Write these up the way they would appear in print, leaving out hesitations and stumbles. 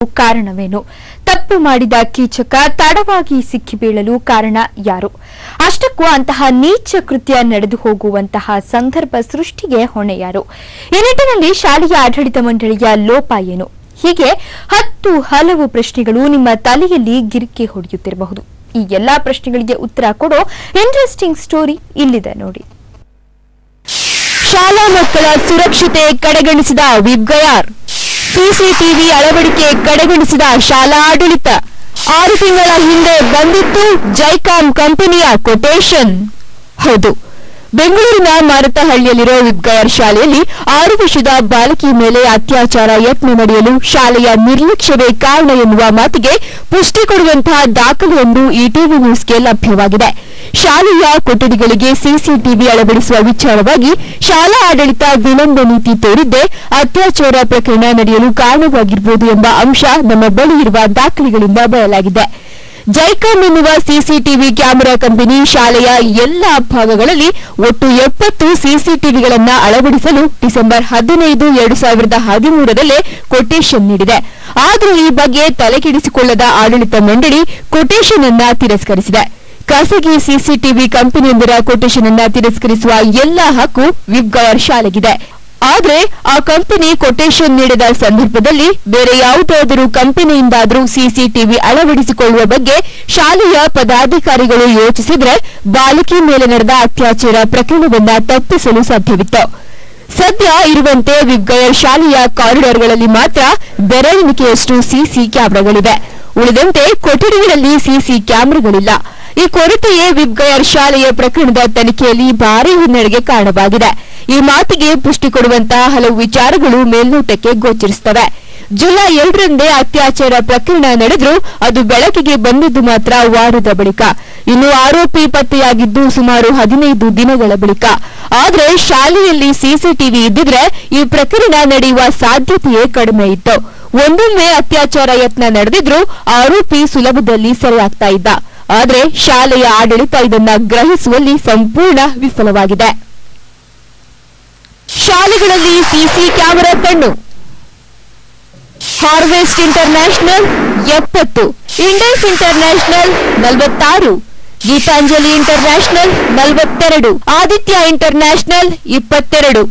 ಕಾರಣವೇನು? ತಪ್ಪು ಮಾಡಿದ ಕೀಚಕ ತಡವಾಗಿ ಸಿಕ್ಕಿಬೀಳಲು ಕಾರಣ ಯಾರು? ಅಷ್ಟಕ್ಕೂ ಅಂತಹ ನೀಚ ಕೃತ್ಯ ನಡೆದು ಹೋಗುವಂತಹ ಸಂದರ್ಭ ಸೃಷ್ಟಿಗೆ ಹೊಣೆ ಯಾರು? ಈ ನಿಟ್ಟಿನಲ್ಲಿ ಶಾಲೆಯ ಆಡಳಿತ ಮಂಡಳಿಯ ಲೋಪ ಏನು? ಹೀಗೆ ಹಲವು ಪ್ರಶ್ನೆಗಳು ನಿಮ್ಮ ತಲೆಯಲ್ಲಿ ಗಿರಿಕೆ ಹೊಡೆಯುತ್ತಿರಬಹುದು. ಈ ಎಲ್ಲಾ ಪ್ರಶ್ನೆಗಳಿಗೆ ಉತ್ತರ ಕೊಡೋ ಇಂಟ್ರೆಸ್ಟಿಂಗ್ ಸ್ಟೋರಿ ಇಲ್ಲಿದೆ ನೋಡಿ. ಶಾಲಾ ಮಕ್ಕಳ ಸುರಕ್ಷತೆ ಕಡೆಗಣಿಸಿದ ವಿಬ್ಗಯಾರ್, ಸಿಸಿಟಿವಿ ಅಳವಡಿಕೆ ಕಡೆಗಣಿಸಿದ ಶಾಲಾ ಆಡಳಿತ. 6 ತಿಂಗಳ ಹಿಂದೆ ಬಂದಿತ್ತು ಜೈಕಾಮ್ ಕಂಪನಿಯ ಕೊಟೇಶನ್. ಹೌದು, ಬೆಂಗಳೂರಿನ ಮಾರತಹಳ್ಳಿಯಲ್ಲಿರೋ ವಿಬ್ಗಯಾರ್ ಶಾಲೆಯಲ್ಲಿ 6 ವರ್ಷದ ಬಾಲಕಿ ಮೇಲೆ ಅತ್ಯಾಚಾರ ಯತ್ನ ನಡೆಯಲು ಶಾಲೆಯ ನಿರ್ಲಕ್ಷ್ಯವೇ ಕಾರಣ ಎನ್ನುವ ಮಾತಿಗೆ ಪುಷ್ಟಿ ಕೊಡುವಂತಹ ದಾಖಲೆಯೊಂದು ಇಟಿವಿ ನ್ಯೂಸ್ಗೆ ಲಭ್ಯವಾಗಿದೆ. ಶಾಲೆಯ ಕೊಠಡಿಗಳಿಗೆ ಸಿಸಿಟಿವಿ ಅಳವಡಿಸುವ ವಿಚಾರವಾಗಿ ಶಾಲಾ ಆಡಳಿತ ವಿಳಂಬ ನೀತಿ ತೋರಿದ್ದೇ ಅತ್ಯಾಚಾರ ಪ್ರಕರಣ ನಡೆಯಲು ಕಾರಣವಾಗಿರಬಹುದು ಎಂಬ ಅಂಶ ನಮ್ಮ ಬಳಿ ಇರುವ ದಾಖಲೆಗಳಿಂದ ಬಯಲಾಗಿದೆ. ಜೈಕಾಮ್ ಎನ್ನುವ ಸಿಸಿಟಿವಿ ಕ್ಯಾಮೆರಾ ಕಂಪನಿ ಶಾಲೆಯ ಎಲ್ಲಾ ಭಾಗಗಳಲ್ಲಿ ಒಟ್ಟು 70 ಸಿಸಿಟಿವಿಗಳನ್ನು ಅಳವಡಿಸಲು ಡಿಸೆಂಬರ್ 15, 2013 ಕೊಟೇಶನ್ ನೀಡಿದೆ. ಆದರೂ ಈ ಬಗ್ಗೆ ತಲೆಕೆಡಿಸಿಕೊಳ್ಳದ ಆಡಳಿತ ಮಂಡಳಿ ಕೊಟೇಶನ್ ಅನ್ನ ತಿರಸ್ಕರಿಸಿದೆ. ಖಾಸಗಿ ಸಿಸಿಟಿವಿ ಕಂಪನಿಯೊಂದರ ಕೊಟೇಶನ್ ಅನ್ನ ತಿರಸ್ಕರಿಸುವ ಎಲ್ಲಾ ಹಕ್ಕು ವಿಬ್ಗಯಾರ್ ಶಾಲೆಗಿದೆ. ಆದರೆ ಆ ಕಂಪನಿ ಕೊಟೇಶನ್ ನೀಡಿದ ಸಂದರ್ಭದಲ್ಲಿ ಬೇರೆ ಯಾವುದಾದರೂ ಕಂಪನಿಯಿಂದಾದರೂ ಸಿಸಿಟಿವಿ ಅಳವಡಿಸಿಕೊಳ್ಳುವ ಬಗ್ಗೆ ಶಾಲೆಯ ಪದಾಧಿಕಾರಿಗಳು ಯೋಚಿಸಿದ್ರೆ ಬಾಲಕಿ ಮೇಲೆ ನಡೆದ ಅತ್ಯಾಚಾರ ಪ್ರಕರಣವನ್ನ ತಪ್ಪಿಸಲು ಸಾಧ್ಯವಿತ್ತು. ಸದ್ಯ ಇರುವಂತೆ ವಿಬ್ಗಯಾರ್ ಶಾಲೆಯ ಕಾರಿಡಾರ್ಗಳಲ್ಲಿ ಮಾತ್ರ ಬೆರಳೆಣಿಕೆಯಷ್ಟು ಸಿಸಿ ಕ್ಯಾಮೆರಾಗಳಿವೆ. ಉಳಿದಂತೆ ಕೊಠಡಿಗಳಲ್ಲಿ ಸಿಸಿ ಕ್ಯಾಮೆರಾಗಳಿಲ್ಲ. ಈ ಕೊರತೆಯೇ ವಿಬ್ಗಯಾರ್ ಶಾಲೆಯ ಪ್ರಕರಣದ ತನಿಖೆಯಲ್ಲಿ ಭಾರೀ ಹಿನ್ನಡೆಗೆ ಕಾರಣವಾಗಿದೆ. ಈ ಮಾತಿಗೆ ಪುಷ್ಟಿ ಕೊಡುವಂತಹ ಹಲವು ವಿಚಾರಗಳು ಮೇಲ್ನೋಟಕ್ಕೆ ಗೋಚರಿಸುತ್ತವೆ. ಜುಲೈ 2ರಂದೇ ಅತ್ಯಾಚಾರ ಪ್ರಕರಣ ನಡೆದರೂ ಅದು ಬೆಳಕಿಗೆ ಬಂದಿದ್ದು ಮಾತ್ರ ವಾರದ ಬಳಿಕ. ಇನ್ನು ಆರೋಪಿ ಪತ್ತೆಯಾಗಿದ್ದು ಸುಮಾರು 15 ದಿನಗಳ ಬಳಿಕ. ಆದರೆ ಶಾಲೆಯಲ್ಲಿ ಸಿಸಿಟಿವಿ ಇದ್ದಿದ್ರೆ ಈ ಪ್ರಕರಣ ನಡೆಯುವ ಸಾಧ್ಯತೆಯೇ ಕಡಿಮೆ ಇತ್ತು. ಒಂದೊಮ್ಮೆ ಅತ್ಯಾಚಾರ ಯತ್ನ ನಡೆದಿದ್ರೂ ಆರೋಪಿ ಸುಲಭದಲ್ಲಿ ಸೆರೆಯಾಗ್ತಾ ಇದ್ದ. ಆದರೆ ಶಾಲೆಯ ಆಡಳಿತ ಇದನ್ನ ಗ್ರಹಿಸುವಲ್ಲಿ ಸಂಪೂರ್ಣ ವಿಫಲವಾಗಿದೆ. ಶಾಲೆಗಳಲ್ಲಿ ಸಿಸಿ ಕ್ಯಾಮೆರಾ ಕಣ್ಣು. Harvest international 70, Indus international 46, Gitanjali international 42, Aditya international 22.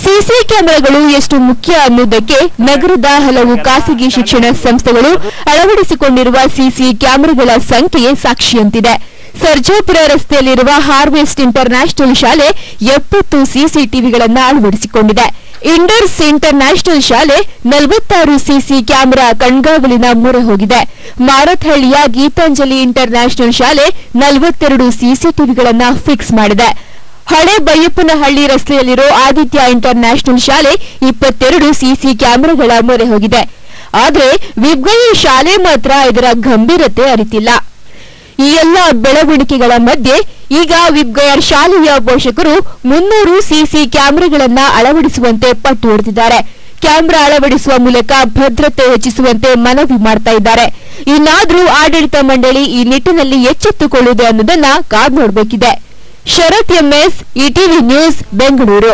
CC ಕ್ಯಾಮೆರಾಗಳು ಎಷ್ಟು ಮುಖ್ಯ ಅನ್ನುವುದಕ್ಕೆ ನಗರದ ಹಲವು ಖಾಸಗಿ ಶಿಕ್ಷಣ ಸಂಸ್ಥೆಗಳು ಅಳವಡಿಸಿಕೊಂಡಿರುವ ಸಿಸಿ ಕ್ಯಾಮೆರಾಗಳ ಸಂಖ್ಯೆಯೇ ಸಾಕ್ಷಿಯಂತಿದೆ. ಸರ್ಜಾಪುರ ರಸ್ತೆಯಲ್ಲಿರುವ ಹಾರ್ವೆಸ್ಟ್ ಇಂಟರ್ನ್ಯಾಷನಲ್ ಶಾಲೆ 70 ಸಿಸಿಟಿವಿಗಳನ್ನು ಅಳವಡಿಸಿಕೊಂಡಿದೆ. ಇಂಡಸ್ ಇಂಟರ್ನ್ಯಾಷನಲ್ ಶಾಲೆ 46 ಸಿಸಿ ಕ್ಯಾಮೆರಾ ಕಣ್ಗಾವಲಿನ ಮೊರೆ ಹೋಗಿದೆ. ಮಾರತಹಳ್ಳಿಯ ಗೀತಾಂಜಲಿ ಇಂಟರ್ನ್ಯಾಷನಲ್ ಶಾಲೆ 42 ಸಿಸಿಟಿವಿಗಳನ್ನು ಫಿಕ್ಸ್ ಮಾಡಿದೆ. ಹಳೆ ಬೈಯಪ್ಪನಹಳ್ಳಿ ರಸ್ತೆಯಲ್ಲಿರೋ ಆದಿತ್ಯ ಇಂಟರ್ನ್ಯಾಷನಲ್ ಶಾಲೆ 22 ಸಿಸಿ ಕ್ಯಾಮೆರಾಗಳ ಮೊರೆ ಹೋಗಿದೆ. ಆದರೆ ವಿಬ್ಗಯಾರ್ ಶಾಲೆ ಮಾತ್ರ ಇದರ ಗಂಭೀರತೆ ಅರಿತಿಲ್ಲ. ಈ ಎಲ್ಲ ಬೆಳವಣಿಗೆಗಳ ಮಧ್ಯೆ ಈಗ ವಿಬ್ಗಯಾರ್ ಶಾಲೆಯ ಪೋಷಕರು 300 ಸಿಸಿ ಕ್ಯಾಮೆರಾಗಳನ್ನು ಅಳವಡಿಸುವಂತೆ ಪಟ್ಟು ಹಿಡಿದಿದ್ದಾರೆ. ಕ್ಯಾಮೆರಾ ಅಳವಡಿಸುವ ಮೂಲಕ ಭದ್ರತೆ ಹೆಚ್ಚಿಸುವಂತೆ ಮನವಿ ಮಾಡ್ತಾ ಇದ್ದಾರೆ. ಇನ್ನಾದರೂ ಆಡಳಿತ ಮಂಡಳಿ ಈ ನಿಟ್ಟಿನಲ್ಲಿ ಎಚ್ಚೆತ್ತುಕೊಳ್ಳುವುದು ಅನ್ನೋದನ್ನ ಕಾದು ನೋಡಬೇಕಿದೆ. ಶರತ್ ಎಂಎಸ್, ಇಟಿವಿ ನ್ಯೂಸ್, ಬೆಂಗಳೂರು.